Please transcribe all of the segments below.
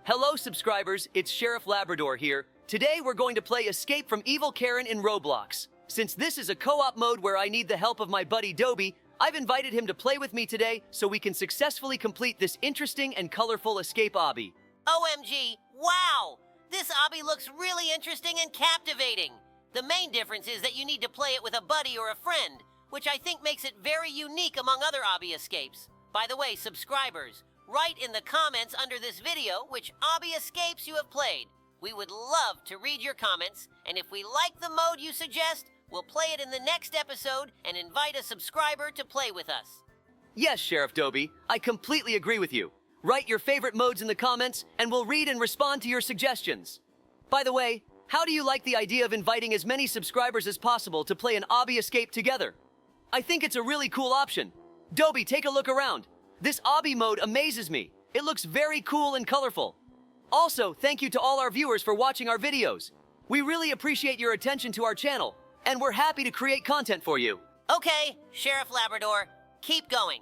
Hello, subscribers. It's Sheriff Labrador here. Today, we're going to play Escape from Evil Karen in Roblox. Since this is a co-op mode where I need the help of my buddy Dobie, I've invited him to play with me today so we can successfully complete this interesting and colorful escape obby. OMG, wow! This obby looks really interesting and captivating. The main difference is that you need to play it with a buddy or a friend, which I think makes it very unique among other obby escapes. By the way, subscribers, write in the comments under this video which obby escapes you have played. We would love to read your comments, and if we like the mode you suggest, we'll play it in the next episode and invite a subscriber to play with us. Yes, Sheriff Dobie, I completely agree with you. Write your favorite modes in the comments, and we'll read and respond to your suggestions. By the way, how do you like the idea of inviting as many subscribers as possible to play an obby escape together? I think it's a really cool option. Dobie, take a look around. This obby mode amazes me. It looks very cool and colorful. Also, thank you to all our viewers for watching our videos. We really appreciate your attention to our channel, and we're happy to create content for you. Okay, Sheriff Labrador, keep going.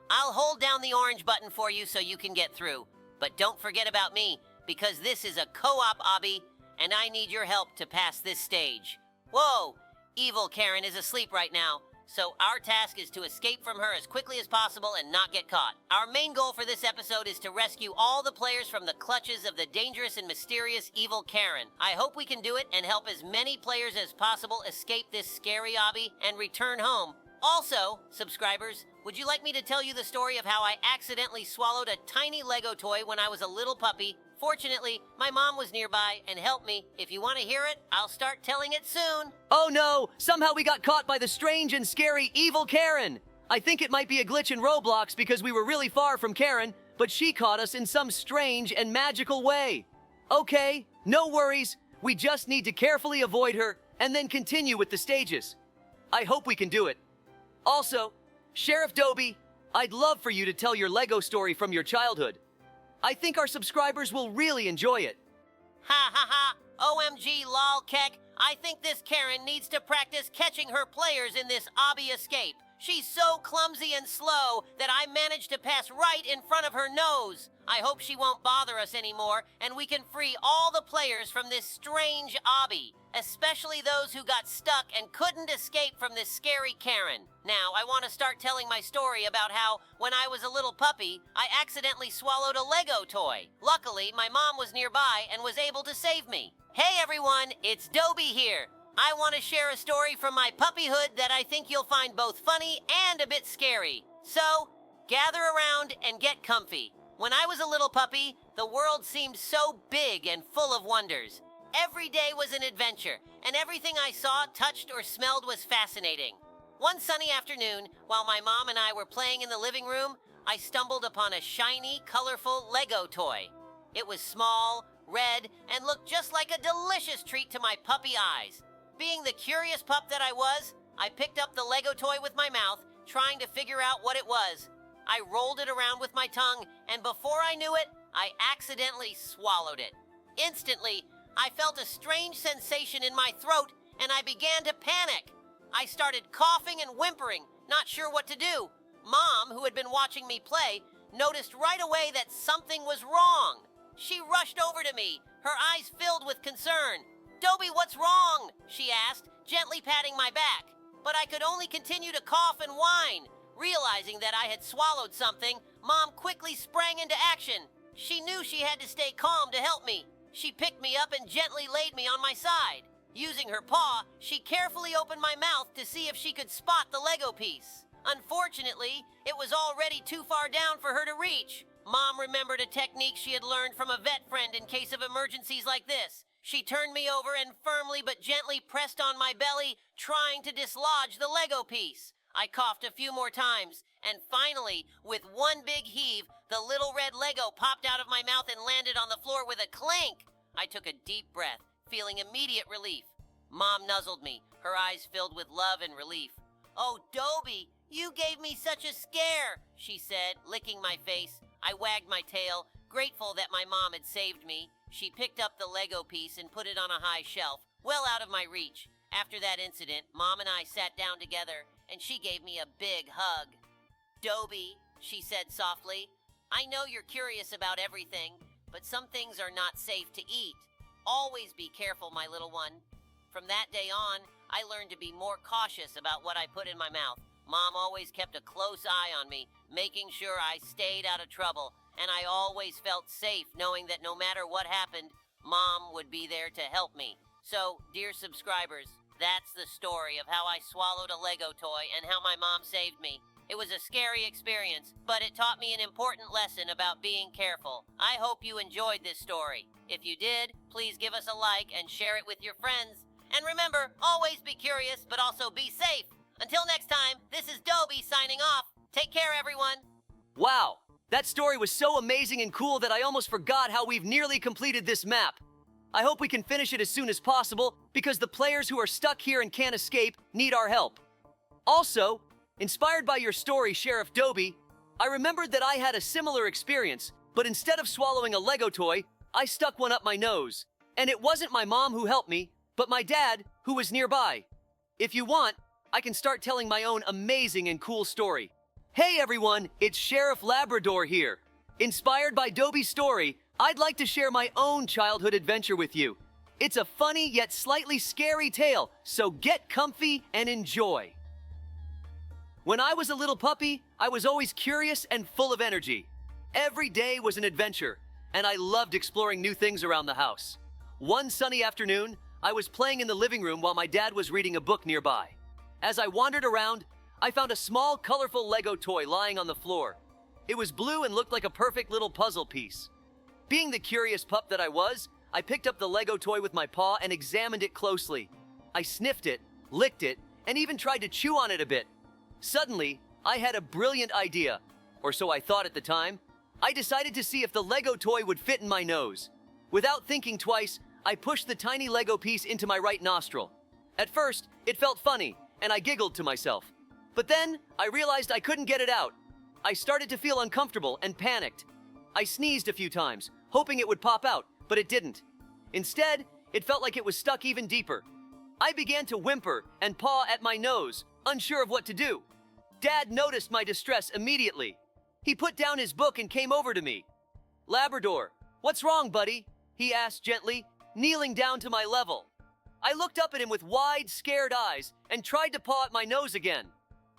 I'll hold down the orange button for you so you can get through. But don't forget about me, because this is a co-op obby, and I need your help to pass this stage. Whoa! Evil Karen is asleep right now, so our task is to escape from her as quickly as possible and not get caught. Our main goal for this episode is to rescue all the players from the clutches of the dangerous and mysterious Evil Karen. I hope we can do it and help as many players as possible escape this scary obby and return home. Also, subscribers, would you like me to tell you the story of how I accidentally swallowed a tiny Lego toy when I was a little puppy? Fortunately, my mom was nearby and helped me. If you want to hear it, I'll start telling it soon. Oh no! Somehow we got caught by the strange and scary Evil Karen! I think it might be a glitch in Roblox because we were really far from Karen, but she caught us in some strange and magical way. Okay, no worries. We just need to carefully avoid her and then continue with the stages. I hope we can do it. Also, Sheriff Dobie, I'd love for you to tell your Lego story from your childhood. I think our subscribers will really enjoy it. Ha ha ha! OMG lol kek! I think this Karen needs to practice catching her players in this obby escape. She's so clumsy and slow that I managed to pass right in front of her nose. I hope she won't bother us anymore and we can free all the players from this strange obby, especially those who got stuck and couldn't escape from this scary Karen. Now, I want to start telling my story about how, when I was a little puppy, I accidentally swallowed a Lego toy. Luckily, my mom was nearby and was able to save me. Hey everyone, it's Dobie here. I want to share a story from my puppyhood that I think you'll find both funny and a bit scary. So, gather around and get comfy. When I was a little puppy, the world seemed so big and full of wonders. Every day was an adventure, and everything I saw, touched, or smelled was fascinating. One sunny afternoon, while my mom and I were playing in the living room, I stumbled upon a shiny, colorful Lego toy. It was small, red, and looked just like a delicious treat to my puppy eyes. Being the curious pup that I was, I picked up the Lego toy with my mouth, trying to figure out what it was. I rolled it around with my tongue, and before I knew it, I accidentally swallowed it. Instantly, I felt a strange sensation in my throat, and I began to panic. I started coughing and whimpering, not sure what to do. Mom, who had been watching me play, noticed right away that something was wrong. She rushed over to me, her eyes filled with concern. "Dobie, what's wrong?" she asked, gently patting my back. But I could only continue to cough and whine. Realizing that I had swallowed something, Mom quickly sprang into action. She knew she had to stay calm to help me. She picked me up and gently laid me on my side. Using her paw, she carefully opened my mouth to see if she could spot the Lego piece. Unfortunately, it was already too far down for her to reach. Mom remembered a technique she had learned from a vet friend in case of emergencies like this. She turned me over and firmly but gently pressed on my belly, trying to dislodge the Lego piece. I coughed a few more times, and finally, with one big heave, the little red Lego popped out of my mouth and landed on the floor with a clink. I took a deep breath, feeling immediate relief. Mom nuzzled me, her eyes filled with love and relief. "Oh, Dobie, you gave me such a scare," she said, licking my face. I wagged my tail, grateful that my mom had saved me. She picked up the Lego piece and put it on a high shelf, well out of my reach. After that incident, Mom and I sat down together, and she gave me a big hug. "Dobie," she said softly, "I know you're curious about everything, but some things are not safe to eat. Always be careful, my little one. From that day on, I learned to be more cautious about what I put in my mouth. Mom always kept a close eye on me, making sure I stayed out of trouble, and I always felt safe knowing that no matter what happened, Mom would be there to help me. So, dear subscribers, that's the story of how I swallowed a Lego toy and how my mom saved me. It was a scary experience, but it taught me an important lesson about being careful. I hope you enjoyed this story. If you did, please give us a like and share it with your friends. And remember, always be curious, but also be safe. Until next time, this is Dobie signing off. Take care, everyone. Wow, that story was so amazing and cool that I almost forgot how we've nearly completed this map. I hope we can finish it as soon as possible because the players who are stuck here and can't escape need our help. Also, inspired by your story, Sheriff Dobie, I remembered that I had a similar experience, but instead of swallowing a Lego toy, I stuck one up my nose. And it wasn't my mom who helped me, but my dad, who was nearby. If you want, I can start telling my own amazing and cool story. Hey everyone, it's Sheriff Labrador here. Inspired by Dobie's story, I'd like to share my own childhood adventure with you. It's a funny yet slightly scary tale, so get comfy and enjoy. When I was a little puppy, I was always curious and full of energy. Every day was an adventure, and I loved exploring new things around the house. One sunny afternoon, I was playing in the living room while my dad was reading a book nearby. As I wandered around, I found a small, colorful Lego toy lying on the floor. It was blue and looked like a perfect little puzzle piece. Being the curious pup that I was, I picked up the Lego toy with my paw and examined it closely. I sniffed it, licked it, and even tried to chew on it a bit. Suddenly, I had a brilliant idea, or so I thought at the time. I decided to see if the Lego toy would fit in my nose. Without thinking twice, I pushed the tiny Lego piece into my right nostril. At first, it felt funny, and I giggled to myself. But then, I realized I couldn't get it out. I started to feel uncomfortable and panicked. I sneezed a few times, hoping it would pop out, but it didn't. Instead, it felt like it was stuck even deeper. I began to whimper and paw at my nose, unsure of what to do. Dad noticed my distress immediately. He put down his book and came over to me. "Labrador, what's wrong, buddy?" he asked gently, kneeling down to my level. I looked up at him with wide, scared eyes and tried to paw at my nose again.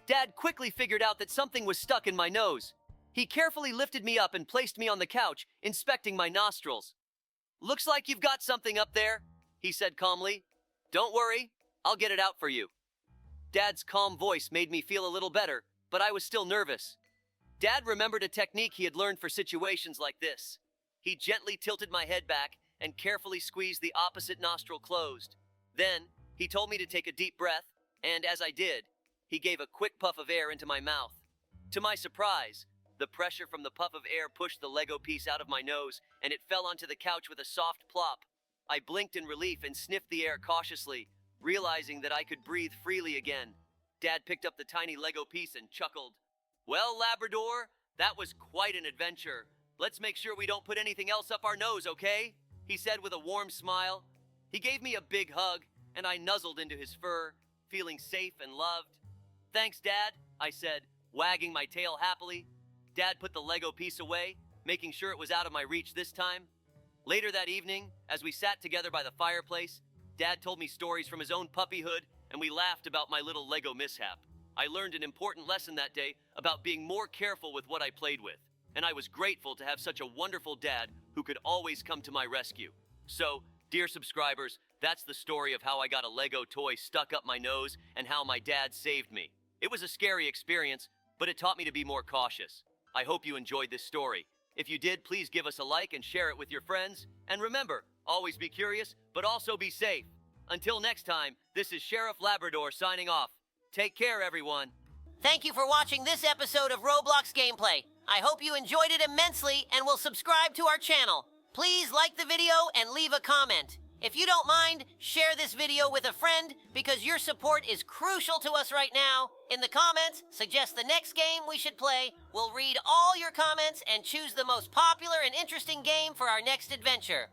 Dad quickly figured out that something was stuck in my nose. He carefully lifted me up and placed me on the couch, inspecting my nostrils. "Looks like you've got something up there," he said calmly. "Don't worry, I'll get it out for you." Dad's calm voice made me feel a little better, but I was still nervous. Dad remembered a technique he had learned for situations like this. He gently tilted my head back and carefully squeezed the opposite nostril closed. Then, he told me to take a deep breath, and as I did, he gave a quick puff of air into my mouth. To my surprise, the pressure from the puff of air pushed the Lego piece out of my nose, and it fell onto the couch with a soft plop. I blinked in relief and sniffed the air cautiously, realizing that I could breathe freely again. Dad picked up the tiny Lego piece and chuckled. "Well, Labrador, that was quite an adventure. Let's make sure we don't put anything else up our nose, okay?" he said with a warm smile. He gave me a big hug, and I nuzzled into his fur, feeling safe and loved. "Thanks, Dad," I said, wagging my tail happily. Dad put the Lego piece away, making sure it was out of my reach this time. Later that evening, as we sat together by the fireplace, Dad told me stories from his own puppyhood, and we laughed about my little Lego mishap. I learned an important lesson that day about being more careful with what I played with, and I was grateful to have such a wonderful dad who could always come to my rescue. So, dear subscribers, that's the story of how I got a Lego toy stuck up my nose and how my dad saved me. It was a scary experience, but it taught me to be more cautious. I hope you enjoyed this story. If you did, please give us a like and share it with your friends. And remember, always be curious, but also be safe. Until next time, this is Sheriff Labrador signing off. Take care, everyone. Thank you for watching this episode of Roblox Gameplay. I hope you enjoyed it immensely and will subscribe to our channel. Please like the video and leave a comment. If you don't mind, share this video with a friend because your support is crucial to us right now. In the comments, suggest the next game we should play. We'll read all your comments and choose the most popular and interesting game for our next adventure.